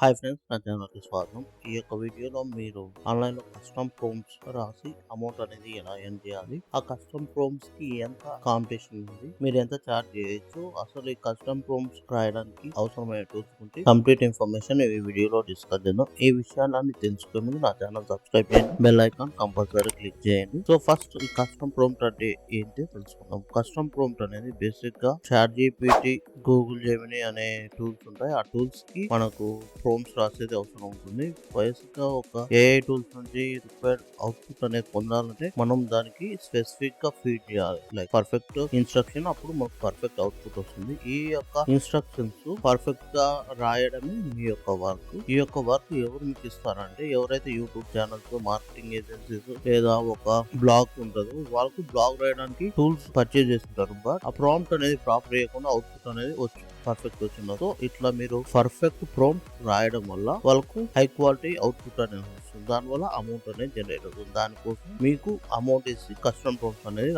Hi friends, నా ఛానల్కి స్వాగతం. ఈ యొక్క వీడియోలో మీరు ఆన్లైన్లో కస్టమ్ ప్రోమ్స్ రాసి అమౌంట్ అనేది ఎలా ఎర్న్ చేయాలి, ఆ కస్టమ్ ప్రోమ్స్ కి ఎంత కాంపిటీషన్ ఉంది, మీరు ఎంత చార్జ్ చేయొచ్చు, అసలు ఈ కస్టమ్ ప్రోమ్స్ రాయడానికి అవసరమైన టూల్స్ గురించి కంప్లీట్ ఇన్ఫర్మేషన్ ఈ వీడియోలో డిస్కస్ చేద్దాం. ఈ విషయాలన్నీ తెలుసుకునే ముందు నా ఛానల్ సబ్స్క్రైబ్ చేయండి, బెల్ ఐకాన్ కంపల్సరీ క్లిక్ చేయండి. సో ఫస్ట్ ఈ కస్టమ్ ప్రోమ్ట్ అంటే ఏంటి తెలుసుకుందాం. కస్టమ్ ప్రోమ్ట్ అనేది బేసిక్ గా చాట్ జీపీటీ, గూగుల్ జెమినీ అనే టూల్స్ ఉంటాయి. ఆ టూల్స్ కి మనకు ప్రోమ్స్ రాసేది అవసరం ఉంటుంది. బేసిక్ గా ఒక ఏఐ టూల్స్ నుంచి రిక్వైర్డ్ అవుట్పుట్ అనేది పొందాలంటే మనం దానికి స్పెసిఫిక్ గా ఫీడ్ చేయాలి, లైక్ పర్ఫెక్ట్ ఇన్స్ట్రక్షన్. అప్పుడు మనకు పర్ఫెక్ట్ అవుట్పుట్ వస్తుంది. ఈ యొక్క ఇన్స్ట్రక్షన్స్ పర్ఫెక్ట్ గా రాయడమే మీ యొక్క వర్క్. ఈ యొక్క వర్క్ ఎవరు మీకు ఇస్తారంటే, ఎవరైతే యూట్యూబ్ ఛానల్స్, మార్కెటింగ్ ఏజెన్సీస్ లేదా ఒక బ్లాగ్ ఉంటుందో వాళ్ళకు బ్లాగ్ రాయడానికి టూల్స్ పర్చేజ్ చేస్తుంటారు. బట్ ఆ ప్రాంప్ట్ అనేది ప్రాపర్ చేయకుండా అవుట్పుట్ అనేది పర్ఫెక్ట్ వచ్చింది. సో ఇట్లా మీరు పర్ఫెక్ట్ ప్రాంప్ట్ రాయడం వల్ల వాళ్ళకు హై క్వాలిటీ అవుట్పుట్ అనేది వస్తుంది. దానివల్ల అమౌంట్ అనేది జనరేట్ అవుతుంది. దానికోసం మీకు అమౌంట్ ఇచ్చి కస్టమ్ ప్రాంప్ట్స్ అనేది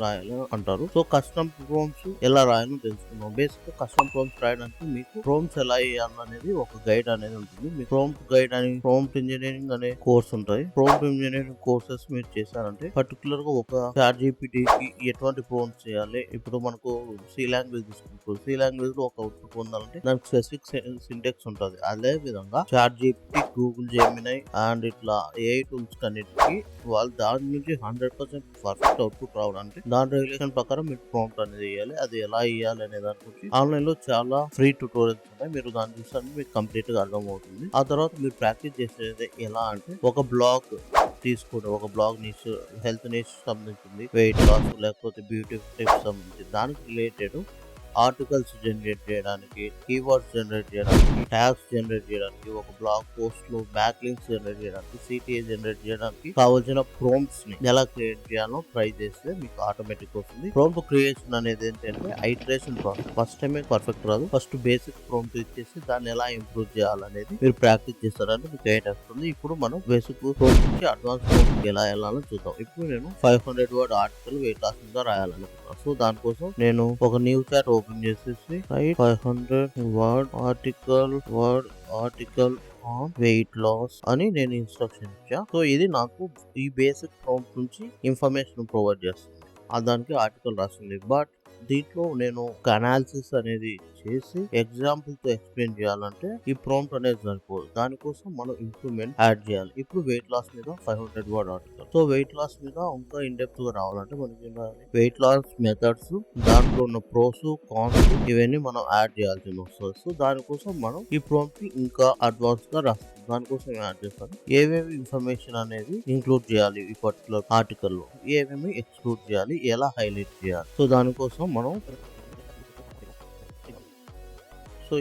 రాయాలి అంటారు. సో కస్టమ్ ప్రాంప్ట్స్ ఎలా రాయాలో తెలుసుకుందాం. బేసిక్ కస్టమ్ ప్రాంప్ట్స్ రాయడానికి మీకు ప్రాంప్ట్స్ ఎలా వేయాలనేది ఒక గైడ్ అనేది ఉంటుంది. మీ ప్రాంప్ట్ గైడ్ అని ప్రాంప్ట్ ఇంజనీరింగ్ అనే కోర్స్ ఉంటాయి. ప్రాంప్ట్ ఇంజనీరింగ్ కోర్సెస్ మీరు చేశారంటే పర్టికులర్ గా ఒక చాట్ జీపీటీకి ఎటువంటి ప్రాంప్ట్స్ చేయాలి. ఇప్పుడు మనకు సి లాంగ్వేజ్ తీసుకుంటారు. సి లాంగ్వేజ్ లో ఒక అవుట్పుట్ పొందాలంటే దానికి స్పెసిఫిక్ సింటెక్స్ ఉంటుంది. అదే విధంగా ChatGPT, Google Gemini and ఇట్లా ఏఐ టూల్స్ అన్నిటికి వాళ్ళు దాని నుంచి 100% పర్ఫెక్ట్ అవుట్పుట్ రావడానికి దాని రెగ్యులేషన్ ప్రకారం మీరు ప్రాంప్ట్ అనేది వేయాలి. అది ఎలా వేయాలి అనే దాని గురించి ఆన్లైన్ లో చాలా ఫ్రీ ట్యూటోరియల్స్ ఉన్నాయి. మీరు దాన్ని చూస్తే మీకు కంప్లీట్ గా అర్థం అవుతుంది. ఆ తర్వాత మీరు ప్రాక్టీస్ చేసేది ఎలా అంటే, ఒక బ్లాగ్ తీసుకోండి. ఒక బ్లాగ్ నిష్, హెల్త్ నిష్ సంబంధించింది, వెయిట్ లాస్ లేకపోతే బ్యూటీ టిప్స్ సంబంధించి దానికి రిలేటెడ్ ఆర్టికల్స్ జనరేట్ చేయడానికి, కీవర్డ్స్ జనరేట్ చేయడానికి, ట్యాగ్స్ జనరేట్ చేయడానికి, ఒక బ్లాగ్ పోస్ట్ లో బ్యాక్ లింక్స్ జనరేట్ చేయడానికి, సిటిఏ జనరేట్ చేయడానికి కావాల్సిన ప్రాంప్ట్స్ ని ఎలా క్రియేట్ చేయాలో ట్రై చేస్తే మీకు ఆటోమేటిక్ వస్తుంది. ప్రాంప్ట్ క్రియేషన్ అనేది ఏంటంటే ఐటరేషన్ ప్రాసెస్. ఫస్ట్ టైమే పర్ఫెక్ట్ రాదు. ఫస్ట్ బేసిక్ ప్రాంప్ట్ ఇచ్చేసి దాన్ని ఎలా ఇంప్రూవ్ చేయాలనేది మీరు ప్రాక్టీస్ చేస్తారంటే మీకు గైడ్ వస్తుంది. ఇప్పుడు మనం బేసిక్ ప్రాంప్ట్ నుంచి అడ్వాన్స్ ప్రాంప్ట్ ఎలా వెళ్ళాలో చూద్దాం. ఇప్పుడు నేను 500 వర్డ్ ఆర్టికల్ వెయిట్ లాస్ మీద రాయాలనుకుంటున్నాను. సో దానికోసం నేను ఒక న్యూ చాట్ ఓపెన్ చేసేసి 500 ఆర్టికల్ ఆన్ వెయిట్ లాస్ అని నేను ఇన్స్ట్రక్షన్ ఇచ్చా. సో ఇది నాకు ఈ బేసిక్ ప్రాంప్ట్ నుంచి ఇన్ఫర్మేషన్ ప్రొవైడ్ చేస్తుంది. దానికి ఆర్టికల్ రాస్తుంది. బట్ దీంట్లో నేను ఒక అనాలిసిస్ అనేది చేసి ఎగ్జాంపుల్ తో ఎక్స్ప్లెయిన్ చేయాలంటే ఈ ప్రాంప్ట్ అనేది సరిపోదు. దానికోసం మనం ఇంప్రూవ్మెంట్ యాడ్ చేయాలి. ఇప్పుడు వెయిట్ లాస్ మీద 500 word article. So weight loss మీద ఇంకా ఇన్ డెప్త్ గా రావాలంటే మనకి వెయిట్ లాస్ మెథడ్స్, దాంట్లో ఉన్న ప్రోస్, కాన్స్ ఇవన్నీ మనం యాడ్ చేయాల్సి వస్తుంది. సో దానికోసం మనం ఈ ప్రాంప్ట్ ని ఇంకా అడ్వాన్స్ గా రాస్తాం. దానికోసం యాడ్ చేస్తాను. ఏమేమి ఇన్ఫర్మేషన్ అనేది ఇంక్లూడ్ చేయాలి ఈ పర్టికులర్ ఆర్టికల్ లో, ఏమేమి ఎక్స్క్లూడ్ చేయాలి, ఎలా హైలైట్ చేయాలి. సో దానికోసం మనం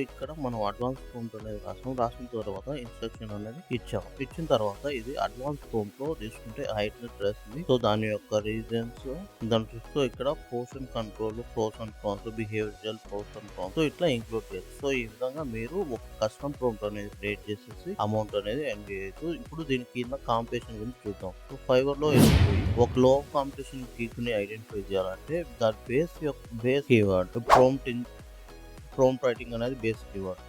ఇక్కడ మనం అడ్వాన్స్ ప్రాంప్ట్ అనేది రాసిన తర్వాత ఇన్స్ట్రక్షన్ అనేది ఇచ్చిన తర్వాత ఇది అడ్వాన్స్ ప్రాంప్ట్ లో తీసుకుంటే హైట్ వస్తుంది. సో దాని యొక్క రీజన్స్ దాని చూస్తూ ఇక్కడ portion control, pros and cons, behavioral pros and cons ఇట్లా ఇంక్లూడ్ చేయాలి. సో ఈ విధంగా మీరు ఒక కస్టమ్ ప్రాంప్ట్ అనేది క్రియేట్ చేసేసి అమౌంట్ అనేది ఎర్న్ చేయొచ్చు. ఇప్పుడు దీని కింద కాంపిటీషన్ గురించి చూద్దాం. సో ఫైవర్ లో ఒక లో కాంపిటీషన్ కీక్ ని ఐడెంటిఫై చేయాలంటే దాని బేస్ కీవర్డ్ ప్రాంప్ట్ రైటింగ్ అనేది బేస్ కీవర్డ్.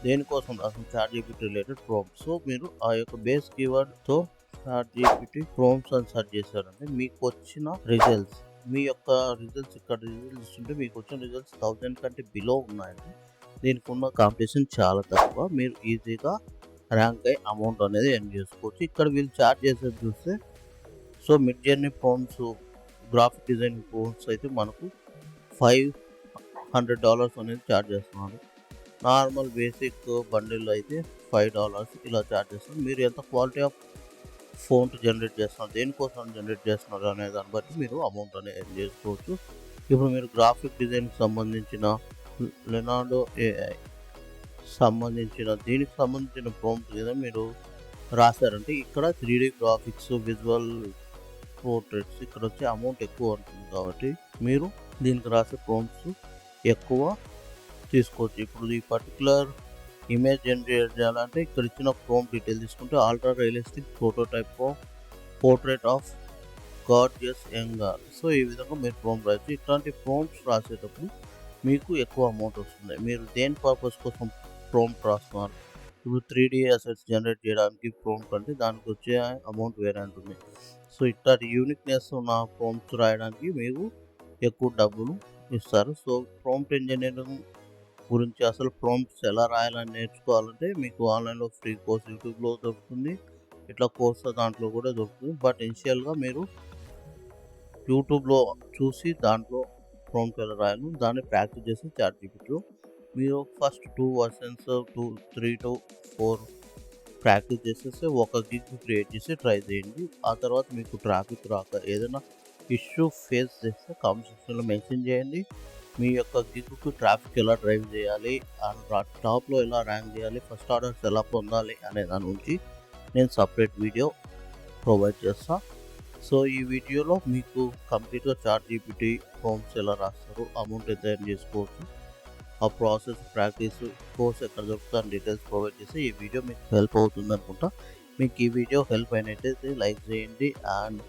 దేనికోసం అసలు ChatGPT related prompt. So మీరు ఆ యొక్క బేస్ కీవర్డ్ తో చాట్ జీపీటీ ప్రాంప్ట్స్ అని సెర్చ్ చేశారంటే మీకు వచ్చిన రిజల్ట్స్, మీ యొక్క రిజల్ట్స్ ఇక్కడ రిజల్ట్స్ ఉంటే మీకు వచ్చిన రిజల్ట్స్ 1000 కంటే బిలో ఉన్నాయంటే దీనికి ఉన్న కాంపిటీషన్ చాలా తక్కువ. మీరు ఈజీగా ర్యాంక్ అయ్యి అమౌంట్ అనేది ఎర్న్ చేసుకోవచ్చు. ఇక్కడ వీళ్ళు చార్జ్ చేసేది చూస్తే, so mid journey prompts, graphic design prompts అయితే మనకు $500 అనేది ఛార్జ్ చేస్తున్నారు. నార్మల్ బేసిక్ బండిల్ అయితే $5 ఇలా ఛార్జ్ చేస్తున్నారు. మీరు ఎంత క్వాలిటీ ఆఫ్ ఫోన్ జనరేట్ చేస్తున్నారు, దేనికోసం జనరేట్ చేస్తున్నారు అనే దాన్ని బట్టి మీరు అమౌంట్ అనేది ఎర్న్ చేసుకోవచ్చు. ఇప్పుడు మీరు గ్రాఫిక్ డిజైన్కి సంబంధించిన లెనార్డో ఏఐ దీనికి సంబంధించిన ప్రాంప్ట్ మీద మీరు రాశారంటే ఇక్కడ 3D గ్రాఫిక్స్, విజువల్ పోర్ట్రేట్స్ ఇక్కడ వచ్చే అమౌంట్ ఎక్కువ ఉంటుంది. కాబట్టి మీరు దీనికి రాసే ప్రాంప్ట్స్ ఎక్కువ తీసుకోవచ్చు. ఇప్పుడు ఈ పర్టికులర్ ఇమేజ్ జనరేట్ చేయాలంటే ఇక్కడ ఇచ్చిన ప్రాంప్ట్ డీటెయిల్ తీసుకుంటే ultra realistic prototype of portrait of gorgeous young girl. So ఈ విధంగా మీరు ప్రాంప్ట్ రాయొచ్చు. ఇట్లాంటి ప్రాంప్ట్స్ రాసేటప్పుడు మీకు ఎక్కువ అమౌంట్ వస్తుంది. మీరు దేని పర్పస్ కోసం ప్రాంప్ట్ రాస్తున్నారు, ఇప్పుడు 3D అసెట్స్ జనరేట్ చేయడానికి ప్రాంప్ట్ అంటే దానికి వచ్చే అమౌంట్ వేరే ఉంటుంది. సో ఇట్లాంటి యూనిక్నెస్ ఉన్న ప్రాంప్ట్స్ రాయడానికి మీకు ఎక్కువ డబ్బులు ఇస్తారు. సో ప్రాంప్ట్ ఇంజనీరింగ్ గురించి అసలు ప్రాంప్ట్స్ ఎలా రాయాలని నేర్చుకోవాలంటే మీకు ఆన్లైన్లో ఫ్రీ కోర్స్ యూట్యూబ్లో దొరుకుతుంది. ఇట్లా కోర్స్ దాంట్లో కూడా దొరుకుతుంది. బట్ ఇనిషియల్గా మీరు యూట్యూబ్లో చూసి దాంట్లో ప్రాంప్ట్ ఎలా రాయాలి దాన్ని ప్రాక్టీస్ చేసి చాట్‌జీపీటీలో మీరు ఫస్ట్ 2 వర్షన్స్ 3 to 4 ప్రాక్టీస్ చేసేసి ఒక గిగ్ క్రియేట్ చేసి ట్రై చేయండి. ఆ తర్వాత మీకు ట్రాఫిక్ రాక ఏదైనా ఇష్యూ ఫేస్ చేస్తే కామెంట్ సెక్షన్లో మెన్షన్ చేయండి. మీ యొక్క గిగ్‌కి ట్రాఫిక్ ఎలా డ్రైవ్ చేయాలి, టాప్‌లో ఎలా ర్యాంక్ చేయాలి, ఫస్ట్ ఆర్డర్స్ ఎలా పొందాలి అనే దాని గురించి నేను సపరేట్ వీడియో ప్రొవైడ్ చేస్తా. సో ఈ వీడియోలో మీకు కంప్లీట్గా చాట్‌జీపీటీ ప్రాంప్ట్స్ ఎలా రాస్తారు, అమౌంట్ ఎంత ఎర్న్ చేసుకోవచ్చు, ఆ ప్రాసెస్ ప్రాక్టీస్ కోర్స్ ఎక్కడ దొరుకుతుందని డీటెయిల్స్ ప్రొవైడ్ చేసి ఈ వీడియో మీకు హెల్ప్ అవుతుంది అనుకుంటా. మీకు ఈ వీడియో హెల్ప్ అయినట్టయితే లైక్ చేయండి. అండ్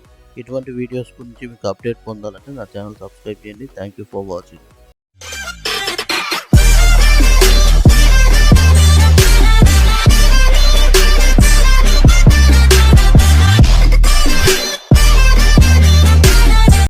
ఇటువంటి వీడియోస్ గురించి మీకు అప్డేట్ పొందాలంటే నా ఛానల్ సబ్స్క్రైబ్ చేయండి. Thank you for watching.